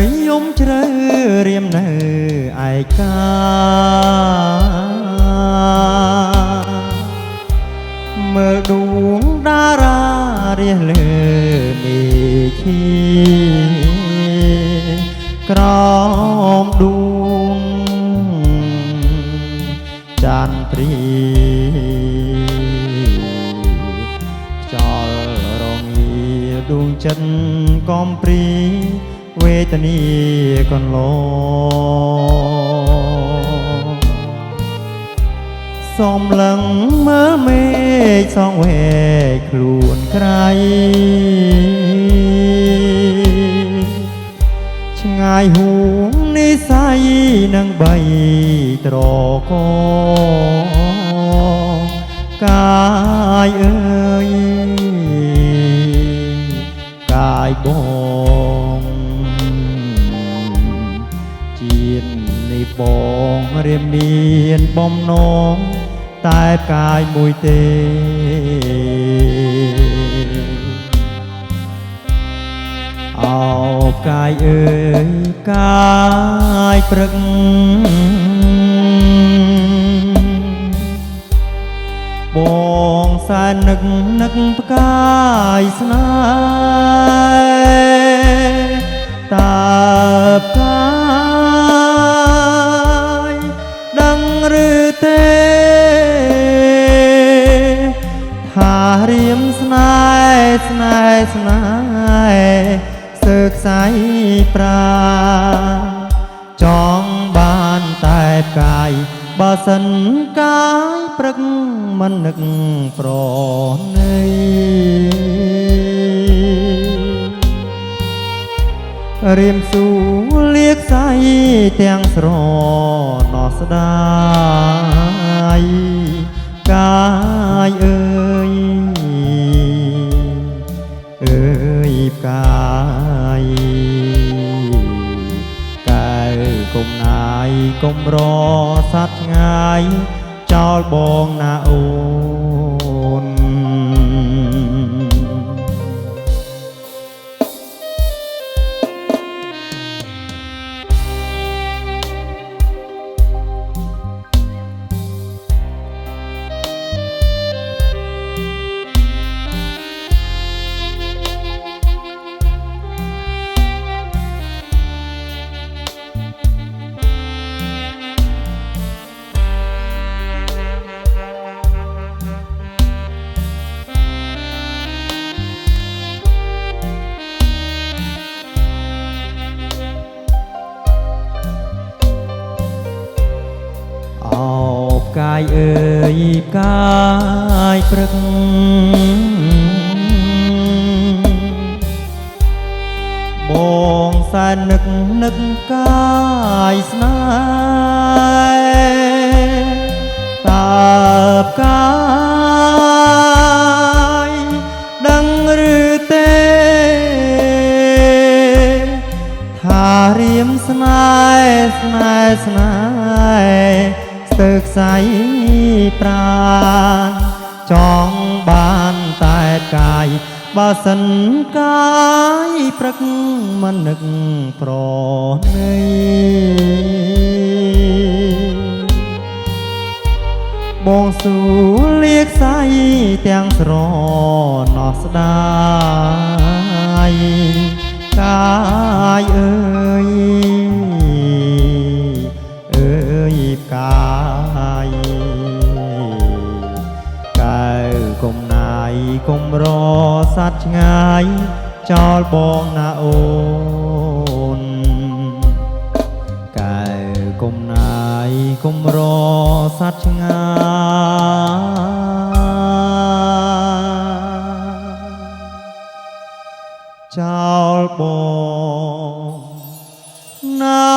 យយំជ្រៅរៀមនៅឯកាមើលដួងតារារះលើមេឃីក្រោមដួងច័ន្ទព្រាខ្យល់រងាដួងចិត្តកំព្រីវេទនាកន្លងសំឡឹងមើលមេឃសងវែកខ្លួនក្រៃឆ្ងាយហួងនិស័យនឹងបីត្រកកាយអើយកាយបងជាតិនេះបងរៀមមានបំណងតែកាយមួយទេអោកាយអើយកាយព្រឹកបងសែននឹកផ្កាយស្នេហ៍តើបកាយដឹងឬទេថារៀមស្នេហ៍ស្នេហ៍សើខ្សែប្រាចង់បានតែផ្កាយបើសិនកាយព្រឹកមិននឹកប្រណីរៀមសួរលាកសៃទាំងស្រណោះស្ដាយកាយអើយអើយផ្កាយកែវគុំណាយកុំរសត្វឆ្ងាយចោលបងណាអូនកាយអើយកាយព្រឹកបងសែននឹកកាយស្នេហ៍តើបកាយដឹងឬទេថារៀមស្នេហ៍ស្នេហ៍ស្ទើខ្សែប្រាណចង់បានតែកាយបើសិនកាយព្រឹកមិននឹកប្រណីបងសួរលាកសៃទាំងស្រណោះស្ដាយកាយអើយផ្កាយកែវគុំណាយកុំរសត្វឆ្ងាយចោលបងណាអូនកែវគុំណាយកុំរសត្វឆ្ងាយចោលបងណា